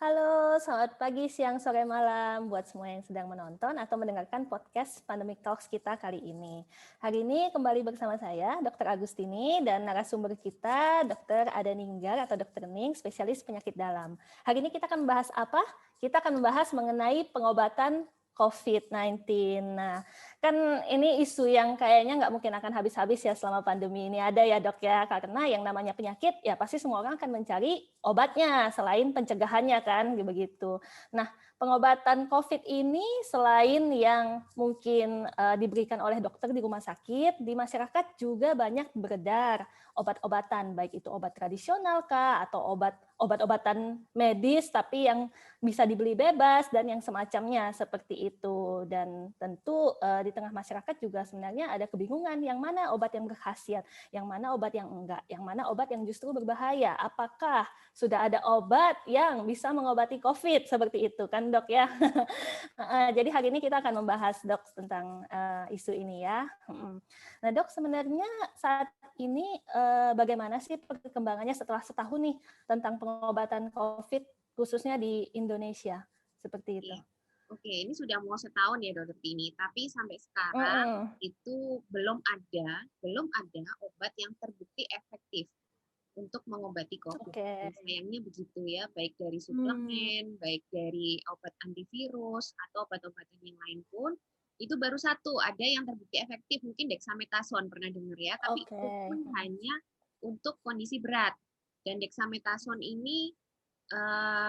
Halo, selamat pagi, siang, sore, malam buat semua yang sedang menonton atau mendengarkan podcast Pandemic Talks kita kali ini. Hari ini kembali bersama saya, Dr. Agustini, dan narasumber kita, Dr. Ada Ninggar atau Dr. Ning, spesialis penyakit dalam. Hari ini kita akan membahas apa? Kita akan membahas mengenai pengobatan COVID-19. Nah, kan ini isu yang kayaknya nggak mungkin akan habis-habis ya selama pandemi ini ada ya dok ya, karena yang namanya penyakit ya pasti semua orang akan mencari obatnya selain pencegahannya kan begitu. Nah, pengobatan COVID ini selain yang mungkin diberikan oleh dokter di rumah sakit, di masyarakat juga banyak beredar obat-obatan, baik itu obat tradisional kah atau obat-obatan medis tapi yang bisa dibeli bebas dan yang semacamnya seperti itu. Dan tentu di tengah masyarakat juga sebenarnya ada kebingungan yang mana obat yang berkhasiat, yang mana obat yang enggak, yang mana obat yang justru berbahaya. Apakah sudah ada obat yang bisa mengobati COVID seperti itu kan dok ya? Jadi hari ini kita akan membahas dok tentang isu ini ya. Nah dok, sebenarnya saat ini bagaimana sih perkembangannya setelah setahun nih tentang pengobatan COVID khususnya di Indonesia seperti itu? Oke, ini sudah mau setahun ya Dokter Tini, tapi sampai sekarang Mm-mm. itu belum ada obat yang terbukti efektif untuk mengobati COVID. Oke. Dan sayangnya begitu ya, baik dari Hmm. suplemen, baik dari obat antivirus atau obat-obatan yang lain pun itu baru satu ada yang terbukti efektif, mungkin dexamethasone pernah dengar ya, tapi Oke. itu pun hanya untuk kondisi berat. Dan dexamethasone ini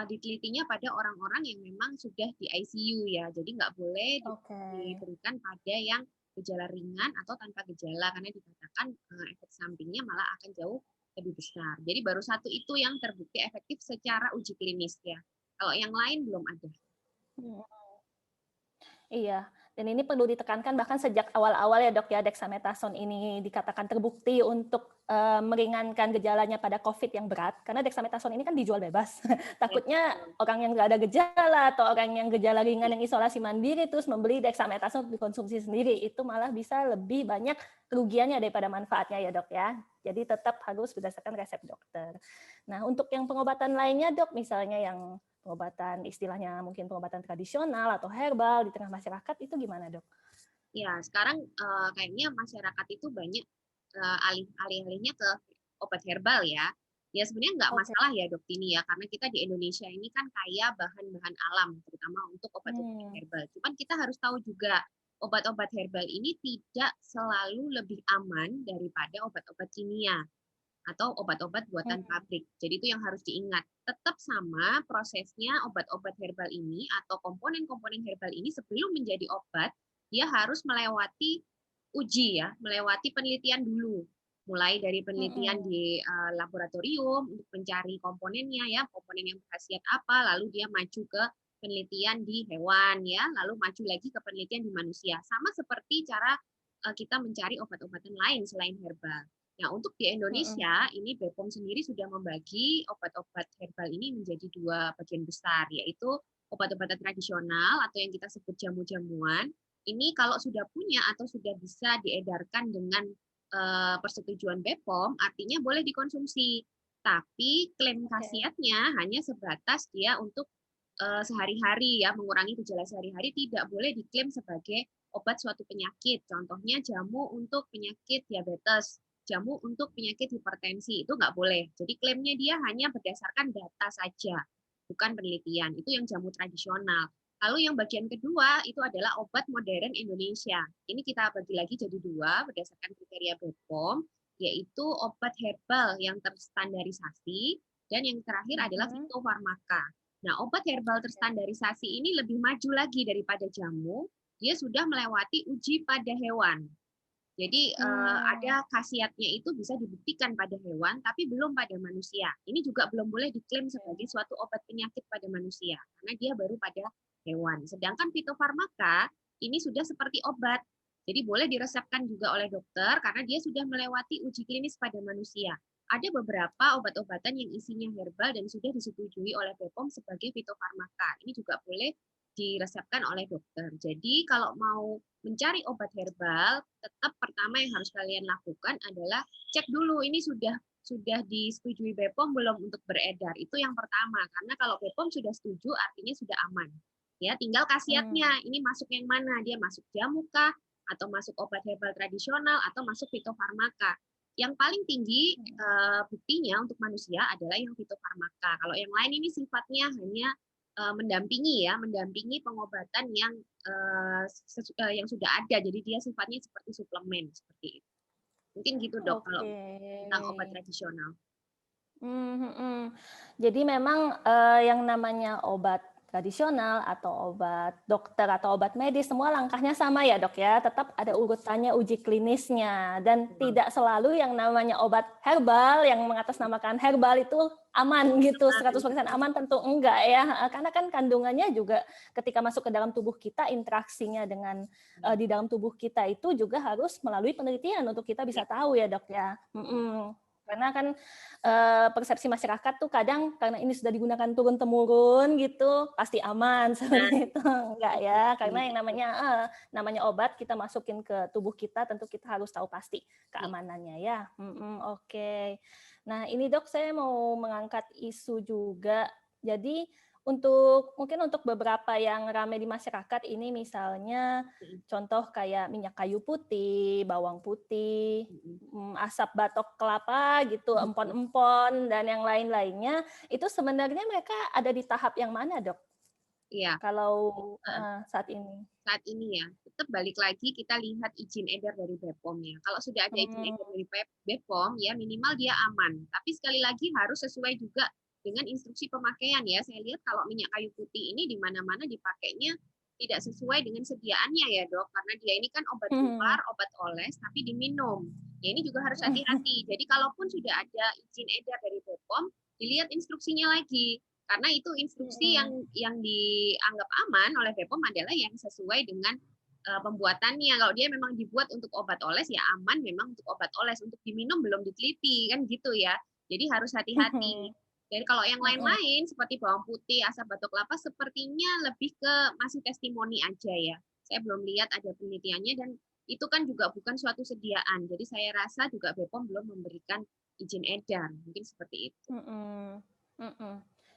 ditelitinya pada orang-orang yang memang sudah di ICU ya. Jadi nggak boleh Oke. diberikan pada yang gejala ringan atau tanpa gejala karena dikatakan efek sampingnya malah akan jauh lebih besar. Jadi baru satu itu yang terbukti efektif secara uji klinis ya. Kalau yang lain belum ada. Hmm. Iya, dan ini perlu ditekankan bahkan sejak awal-awal ya dok ya, dexamethasone ini dikatakan terbukti untuk meringankan gejalanya pada COVID yang berat, karena dexamethasone ini kan dijual bebas. Ya, Takutnya orang yang nggak ada gejala atau orang yang gejala ringan yang isolasi mandiri terus membeli dexamethasone untuk dikonsumsi sendiri, itu malah bisa lebih banyak kerugiannya daripada manfaatnya ya dok ya. Jadi tetap harus berdasarkan resep dokter. Nah untuk yang pengobatan lainnya dok, misalnya yang pengobatan istilahnya mungkin pengobatan tradisional atau herbal di tengah masyarakat itu gimana dok? ya sekarang kayaknya masyarakat itu banyak alih-alihnya ke obat herbal ya. Ya sebenarnya nggak Oke. masalah ya dok ini ya, karena kita di Indonesia ini kan kaya bahan-bahan alam, terutama untuk obat-obat Hmm. herbal. Cuman kita harus tahu juga obat-obat herbal ini tidak selalu lebih aman daripada obat-obat kimia atau obat-obat buatan Hmm. pabrik. Jadi itu yang harus diingat. Tetap sama prosesnya obat-obat herbal ini atau komponen-komponen herbal ini sebelum menjadi obat, dia harus melewati uji ya, melewati penelitian dulu. Mulai dari penelitian Hmm. di laboratorium untuk mencari komponennya ya, komponen yang berkhasiat apa, lalu dia maju ke penelitian di hewan ya, lalu maju lagi ke penelitian di manusia. Sama seperti cara kita mencari obat-obatan lain selain herbal. Nah, untuk di Hmm. Indonesia, ini BPOM sendiri sudah membagi obat-obat herbal ini menjadi dua bagian besar, yaitu obat-obatan tradisional atau yang kita sebut jamu-jamuan. Ini kalau sudah punya atau sudah bisa diedarkan dengan persetujuan BPOM, artinya boleh dikonsumsi. Tapi klaim Oke. khasiatnya hanya sebatas dia untuk sehari-hari ya, mengurangi gejala sehari-hari, tidak boleh diklaim sebagai obat suatu penyakit. Contohnya jamu untuk penyakit diabetes, jamu untuk penyakit hipertensi, itu nggak boleh. Jadi klaimnya dia hanya berdasarkan data saja, bukan penelitian. Itu yang jamu tradisional. Lalu yang bagian kedua itu adalah obat modern Indonesia. Ini kita bagi lagi jadi dua berdasarkan kriteria BPOM, yaitu obat herbal yang terstandarisasi dan yang terakhir adalah Hmm. fitofarmaka. Nah, obat herbal terstandarisasi ini lebih maju lagi daripada jamu. Dia sudah melewati uji pada hewan. Jadi Hmm. ada khasiatnya itu bisa dibuktikan pada hewan, tapi belum pada manusia. Ini juga belum boleh diklaim sebagai suatu obat penyakit pada manusia, karena dia baru pada hewan. Sedangkan fitofarmaka ini sudah seperti obat. Jadi boleh diresepkan juga oleh dokter karena dia sudah melewati uji klinis pada manusia. Ada beberapa obat-obatan yang isinya herbal dan sudah disetujui oleh BPOM sebagai fitofarmaka. Ini juga boleh diresepkan oleh dokter. Jadi kalau mau mencari obat herbal, tetap pertama yang harus kalian lakukan adalah cek dulu ini sudah sudah disetujui BPOM belum untuk beredar? Itu yang pertama, karena kalau BPOM sudah setuju artinya sudah aman. Ya, tinggal khasiatnya, ini masuk yang mana? Dia masuk jamu kah? Atau masuk obat herbal tradisional? Atau masuk fitofarmaka? Yang paling tinggi buktinya untuk manusia adalah yang fitofarmaka. Kalau yang lain ini sifatnya hanya mendampingi pengobatan yang sudah ada. Jadi dia sifatnya seperti suplemen seperti itu. Mungkin gitu dok kalau tentang obat tradisional. Jadi memang yang namanya obat tradisional atau obat dokter atau obat medis semua langkahnya sama ya dok ya, tetap ada urutannya uji klinisnya dan tidak selalu yang namanya obat herbal yang mengatasnamakan herbal itu aman gitu, 100% aman tentu enggak ya, karena kan kandungannya juga ketika masuk ke dalam tubuh kita interaksinya dengan di dalam tubuh kita itu juga harus melalui penelitian untuk kita bisa tahu ya dok ya. Karena kan persepsi masyarakat tuh kadang karena ini sudah digunakan turun-temurun gitu pasti aman seperti itu. Enggak ya, karena yang namanya obat kita masukin ke tubuh kita tentu kita harus tahu pasti keamanannya ya. Oke. Nah ini dok saya mau mengangkat isu juga. Jadi mungkin untuk beberapa yang ramai di masyarakat ini misalnya contoh kayak minyak kayu putih, bawang putih, asap batok kelapa gitu, empon-empon dan yang lain-lainnya itu sebenarnya mereka ada di tahap yang mana dok? Iya. Kalau saat ini. Saat ini ya, tetap balik lagi kita lihat izin edar dari BPOM ya. Kalau sudah ada izin edar dari BPOM ya minimal dia aman. Tapi sekali lagi harus sesuai juga dengan instruksi pemakaian ya. Saya lihat kalau minyak kayu putih ini di mana-mana dipakainya tidak sesuai dengan sediaannya ya dok, karena dia ini kan obat keluar, obat oles, tapi diminum. Ya ini juga harus hati-hati. Jadi kalaupun sudah ada izin edar dari BPOM, dilihat instruksinya lagi. Karena itu instruksi yang dianggap aman oleh BPOM adalah yang sesuai dengan pembuatannya. Kalau dia memang dibuat untuk obat oles, ya aman memang untuk obat oles. Untuk diminum belum diteliti, kan gitu ya. Jadi harus hati-hati. Dan kalau yang lain-lain seperti bawang putih, asap batok kelapa sepertinya lebih ke masih testimoni aja ya. Saya belum lihat ada penelitiannya dan itu kan juga bukan suatu sediaan. Jadi saya rasa juga BPOM belum memberikan izin edar. Mungkin seperti itu.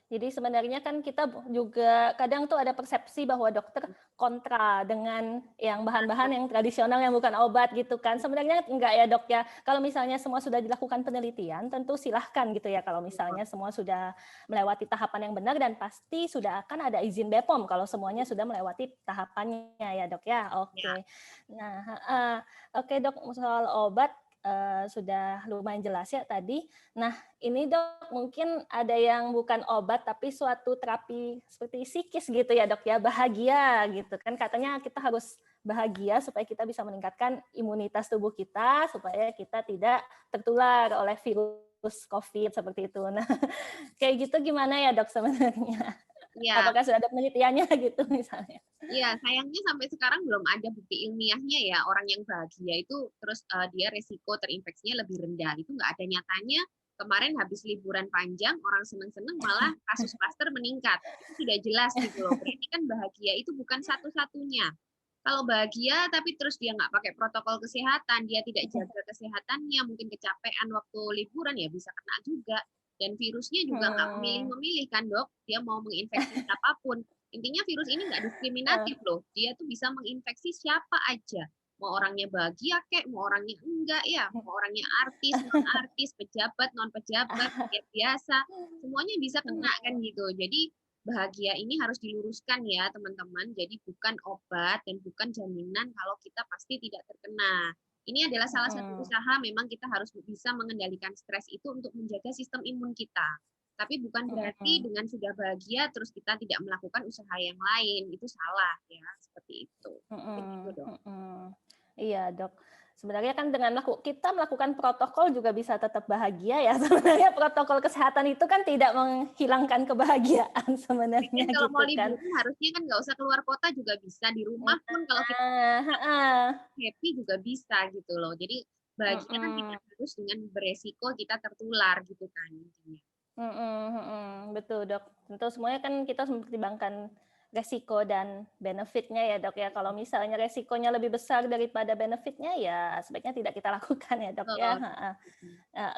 Jadi sebenarnya kan kita juga kadang tuh ada persepsi bahwa dokter kontra dengan yang bahan-bahan yang tradisional yang bukan obat gitu kan. Sebenarnya enggak ya dok ya. Kalau misalnya semua sudah dilakukan penelitian, tentu silahkan gitu ya. Kalau misalnya semua sudah melewati tahapan yang benar dan pasti sudah akan ada izin BPOM kalau semuanya sudah melewati tahapannya ya dok ya. Oke. Nah, oke dok, soal obat sudah lumayan jelas ya tadi. Nah, ini dok mungkin ada yang bukan obat tapi suatu terapi seperti psikis gitu ya dok ya, bahagia gitu kan katanya kita harus bahagia supaya kita bisa meningkatkan imunitas tubuh kita supaya kita tidak tertular oleh virus COVID seperti itu. Nah, kayak gitu gimana ya dok sebenarnya? Ya. Apakah sudah ada penelitiannya gitu misalnya? Iya, sayangnya sampai sekarang belum ada bukti ilmiahnya ya orang yang bahagia itu terus dia resiko terinfeksinya lebih rendah. Itu nggak ada nyatanya. Kemarin habis liburan panjang, orang seneng-seneng malah kasus klaster meningkat. Itu sudah jelas gitu loh. Berarti kan bahagia itu bukan satu-satunya. Kalau bahagia tapi terus dia nggak pakai protokol kesehatan, dia tidak jaga kesehatannya, mungkin kecapean waktu liburan ya bisa kena juga. Dan virusnya juga nggak memilih-memilih kan dok, dia mau menginfeksi siapapun. Intinya virus ini nggak diskriminatif loh, dia tuh bisa menginfeksi siapa aja. Mau orangnya bahagia kek, mau orangnya enggak ya, mau orangnya artis, non-artis, pejabat, non-pejabat, rakyat biasa, semuanya bisa kena kan gitu. Jadi bahagia ini harus diluruskan ya teman-teman, jadi bukan obat dan bukan jaminan kalau kita pasti tidak terkena. Ini adalah salah satu usaha memang kita harus bisa mengendalikan stres itu untuk menjaga sistem imun kita. Tapi bukan berarti dengan sudah bahagia terus kita tidak melakukan usaha yang lain. Itu salah ya, seperti itu. Begitu, dok. Iya, dok. Sebenarnya kan dengan kita melakukan protokol juga bisa tetap bahagia ya. Sebenarnya protokol kesehatan itu kan tidak menghilangkan kebahagiaan sebenarnya. Mungkin kalau gitu mau liburan kan. Harusnya kan nggak usah keluar kota juga bisa. Di rumah pun kalau kita happy juga bisa gitu loh. Jadi bahagia kan tidak harus dengan beresiko kita tertular gitu kan intinya. Betul dok. Tentu semuanya kan kita mempertimbangkan resiko dan benefitnya ya dok ya. Kalau misalnya resikonya lebih besar daripada benefitnya ya sebaiknya tidak kita lakukan ya dok ya.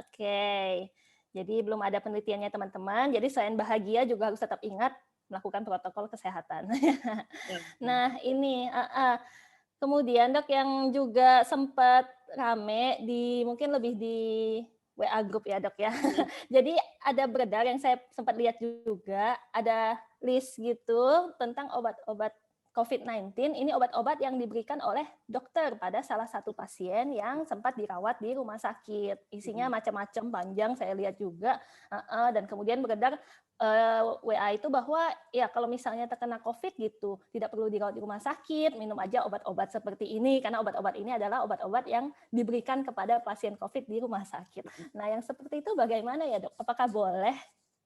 Oke. Jadi belum ada penelitiannya teman-teman. Jadi selain bahagia juga harus tetap ingat melakukan protokol kesehatan. Nah ini kemudian dok yang juga sempat rame di mungkin lebih di WA grup ya dok ya. Jadi ada beredar yang saya sempat lihat juga, ada list gitu tentang obat-obat COVID-19. Ini obat-obat yang diberikan oleh dokter pada salah satu pasien yang sempat dirawat di rumah sakit. Isinya macam-macam panjang saya lihat juga. Dan kemudian beredar WA itu bahwa ya kalau misalnya terkena COVID gitu, tidak perlu dirawat di rumah sakit, minum aja obat-obat seperti ini, karena obat-obat ini adalah obat-obat yang diberikan kepada pasien COVID di rumah sakit. Nah, yang seperti itu bagaimana ya dok? Apakah boleh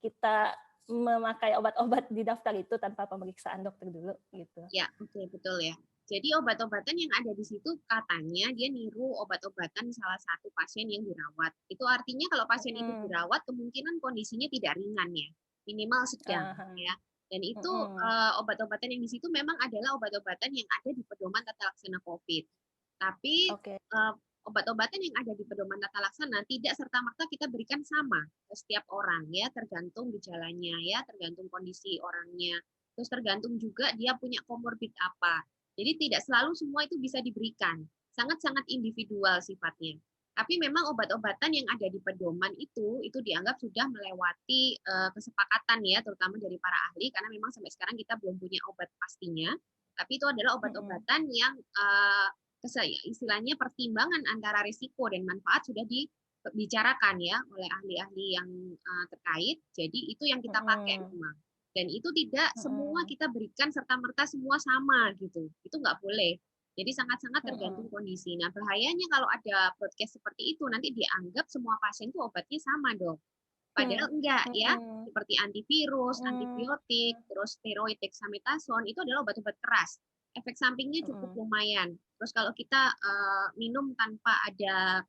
kita memakai obat-obat di daftar itu tanpa pemeriksaan dokter dulu gitu? Ya, oke, betul ya. Jadi obat-obatan yang ada di situ katanya dia niru obat-obatan salah satu pasien yang dirawat. Itu artinya kalau pasien itu dirawat kemungkinan kondisinya tidak ringan ya, minimal sedang ya. Dan itu obat-obatan yang di situ memang adalah obat-obatan yang ada di pedoman tata laksana COVID. Tapi obat-obatan yang ada di pedoman tata laksana tidak serta-merta kita berikan sama ke setiap orang ya, tergantung gejalanya ya, tergantung kondisi orangnya. Terus tergantung juga dia punya komorbid apa. Jadi tidak selalu semua itu bisa diberikan. Sangat-sangat individual sifatnya. Tapi memang obat-obatan yang ada di pedoman itu dianggap sudah melewati kesepakatan ya, terutama dari para ahli, karena memang sampai sekarang kita belum punya obat pastinya. Tapi itu adalah obat-obatan yang istilahnya pertimbangan antara risiko dan manfaat sudah dibicarakan ya oleh ahli-ahli yang terkait. Jadi itu yang kita pakai memang. Dan itu tidak semua kita berikan serta-merta semua sama gitu. Itu nggak boleh. Jadi sangat-sangat tergantung kondisi. Nah, bahayanya kalau ada broadcast seperti itu, nanti dianggap semua pasien itu obatnya sama dong. Padahal enggak ya. Seperti antivirus, antibiotik, terus steroid, dexamethasone, itu adalah obat-obat keras. Efek sampingnya cukup lumayan. Terus kalau kita minum tanpa ada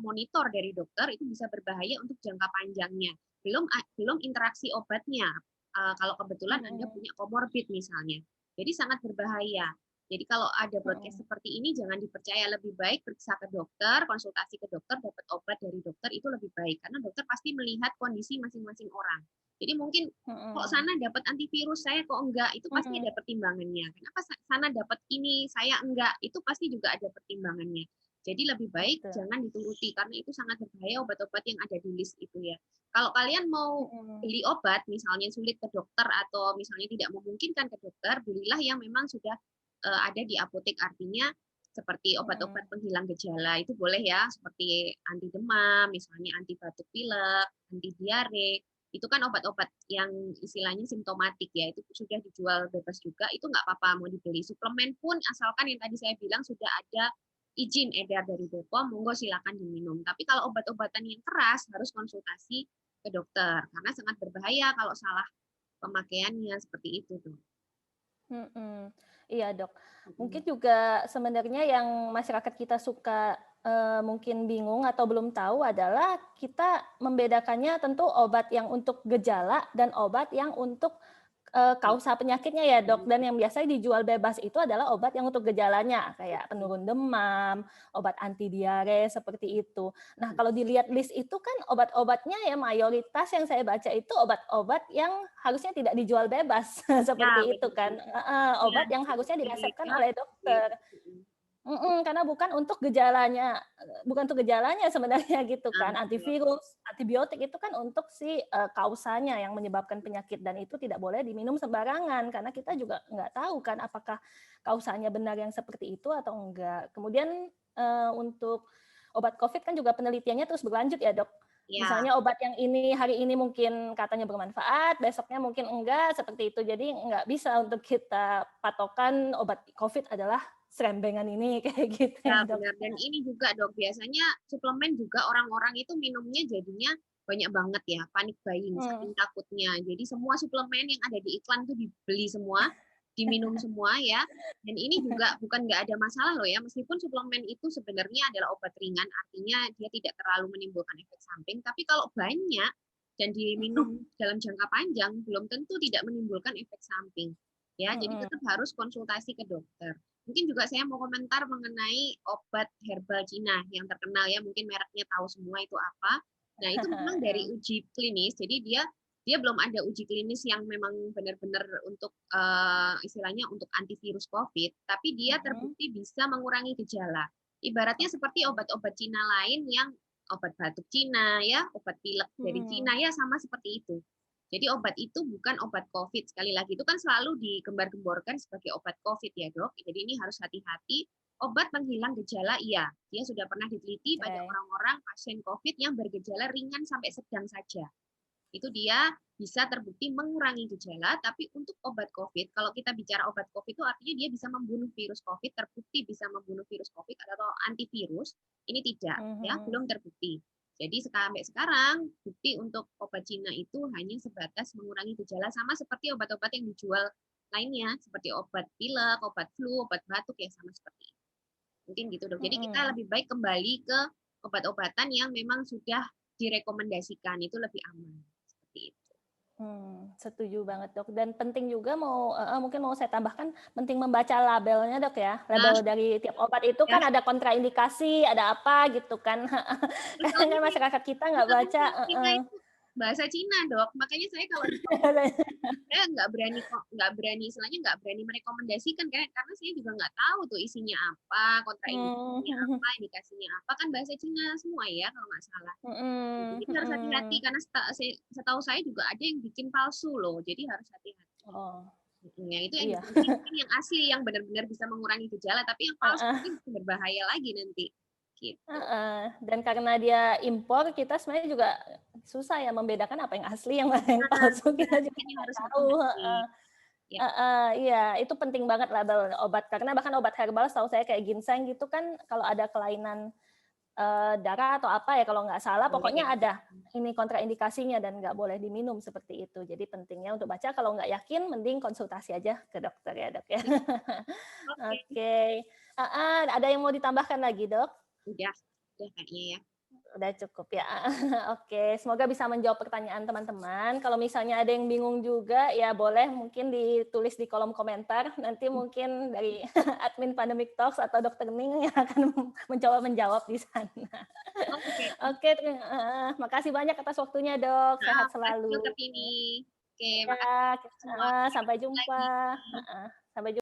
monitor dari dokter, itu bisa berbahaya untuk jangka panjangnya. Belum interaksi obatnya. Kalau kebetulan Anda punya komorbid misalnya. Jadi sangat berbahaya. Jadi kalau ada broadcast seperti ini jangan dipercaya, lebih baik periksa ke dokter, konsultasi ke dokter, dapat obat dari dokter itu lebih baik karena dokter pasti melihat kondisi masing-masing orang. Jadi mungkin kok sana dapat antivirus saya kok enggak, itu pasti ada pertimbangannya. Kenapa sana dapat ini saya enggak, itu pasti juga ada pertimbangannya. Jadi lebih baik jangan dituruti karena itu sangat berbahaya obat-obat yang ada di list itu ya. Kalau kalian mau beli obat, misalnya sulit ke dokter atau misalnya tidak memungkinkan ke dokter, belilah yang memang sudah ada di apotek, artinya seperti obat-obat penghilang gejala itu boleh ya, seperti anti demam, misalnya anti batuk pilek, anti diare. Itu kan obat-obat yang istilahnya simptomatik ya, itu sudah dijual bebas juga, itu nggak apa-apa mau dibeli. Suplemen pun asalkan yang tadi saya bilang sudah ada izin edar dari BPOM, monggo silakan diminum. Tapi kalau obat-obatan yang keras harus konsultasi ke dokter karena sangat berbahaya kalau salah pemakaiannya seperti itu tuh. Iya dok. Mungkin juga sebenarnya yang masyarakat kita suka mungkin bingung atau belum tahu adalah kita membedakannya tentu obat yang untuk gejala dan obat yang untuk kausa penyakitnya ya dok, dan yang biasanya dijual bebas itu adalah obat yang untuk gejalanya kayak penurun demam, obat anti diare seperti itu. Nah kalau dilihat list itu kan obat-obatnya ya mayoritas yang saya baca itu obat-obat yang harusnya tidak dijual bebas seperti itu kan, obat yang harusnya diresepkan oleh dokter. Karena bukan untuk gejalanya sebenarnya gitu kan. Antivirus, antibiotik itu kan untuk si kausanya yang menyebabkan penyakit dan itu tidak boleh diminum sembarangan karena kita juga nggak tahu kan apakah kausanya benar yang seperti itu atau enggak. Kemudian untuk obat COVID kan juga penelitiannya terus berlanjut ya dok. Misalnya obat yang ini hari ini mungkin katanya bermanfaat, besoknya mungkin enggak, seperti itu. Jadi nggak bisa untuk kita patokan obat COVID adalah serembengan ini kayak gitu ya dok. Benar. Dan ini juga dok, biasanya suplemen juga orang-orang itu minumnya jadinya banyak banget ya, panik buying, saking takutnya. Jadi semua suplemen yang ada di iklan tuh dibeli semua, diminum semua ya. Dan ini juga bukan nggak ada masalah loh ya, meskipun suplemen itu sebenarnya adalah obat ringan, artinya dia tidak terlalu menimbulkan efek samping. Tapi kalau banyak dan diminum dalam jangka panjang, belum tentu tidak menimbulkan efek samping. ya. Jadi Mm-mm. tetap harus konsultasi ke dokter. Mungkin juga saya mau komentar mengenai obat herbal Cina yang terkenal ya, mungkin mereknya tahu semua itu apa. Nah, itu memang dari uji klinis, jadi dia dia belum ada uji klinis yang memang benar-benar untuk istilahnya untuk antivirus COVID, tapi dia Mm-mm. terbukti bisa mengurangi gejala. Ibaratnya seperti Oke. obat-obat Cina lain yang obat batuk Cina ya, obat pilek dari Mm-mm. Cina ya sama seperti itu. Jadi obat itu bukan obat COVID. Sekali lagi itu kan selalu digembar-gemborkan sebagai obat COVID ya dok. Jadi ini harus hati-hati. Obat penghilang gejala iya. Dia sudah pernah diteliti pada Oke. orang-orang pasien COVID yang bergejala ringan sampai sedang saja. Itu dia bisa terbukti mengurangi gejala, tapi untuk obat COVID, kalau kita bicara obat COVID itu artinya dia bisa membunuh virus COVID, terbukti bisa membunuh virus COVID atau antivirus, ini tidak, ya Mhm. belum terbukti. Jadi sampai sekarang bukti untuk obat Cina itu hanya sebatas mengurangi gejala sama seperti obat-obat yang dijual lainnya, seperti obat pilek, obat flu, obat batuk ya sama seperti itu. Mungkin gitu dok. Jadi kita Mhm. lebih baik kembali ke obat-obatan yang memang sudah direkomendasikan, itu lebih aman. Seperti itu. Setuju banget dok. Dan penting juga mungkin mau saya tambahkan, penting membaca labelnya dok ya. Nah, Label dari tiap obat itu ya, kan ada kontraindikasi, ada apa gitu kan. terus Kadang soalnya kan nih, masyarakat kita nggak baca. makanan Cina itu bahasa Cina dok, makanya saya kalau di saya nggak berani istilahnya nggak berani merekomendasikan karena saya juga nggak tahu tuh isinya apa, kontraindikasinya apa, indikasinya apa, kan bahasa Cina semua ya kalau nggak salah. Jadi harus hati-hati karena setahu saya juga ada yang bikin palsu loh, jadi harus hati-hati. Oh, Ya, itu yang iya. dipentingkan yang asli yang benar-benar bisa mengurangi gejala, tapi yang palsu Heeh. ini berbahaya lagi nanti. Gitu. Heeh. Dan karena dia impor, kita sebenarnya juga susah ya membedakan apa yang asli, yang mana yang Nah, palsu. iya, Kita juga makanya nggak harus tahu. hati-hati. Heeh. Ya, Iya, itu penting banget label obat. Karena bahkan obat herbal, setahu saya kayak ginseng gitu kan, kalau ada kelainan darah atau apa ya, kalau nggak salah, boleh ya. pokoknya ada ini kontraindikasinya dan nggak boleh diminum seperti itu. Jadi pentingnya untuk baca, kalau nggak yakin, mending konsultasi aja ke dokter ya dok ya. Oke, Oke. Ada yang mau ditambahkan lagi dok? udah, udah kayaknya ya. Udah cukup ya. Oke, semoga bisa menjawab pertanyaan teman-teman. Kalau misalnya ada yang bingung juga, ya boleh mungkin ditulis di kolom komentar. Nanti mungkin dari admin Pandemic Talks atau Dokter Ning yang akan mencoba menjawab di sana. Oke, Oke, makasih banyak atas waktunya dok. nah, Sehat makasih selalu. juga ini. Oke, makasih Ya, semua. sampai Sampai jumpa. lagi. Sampai jumpa.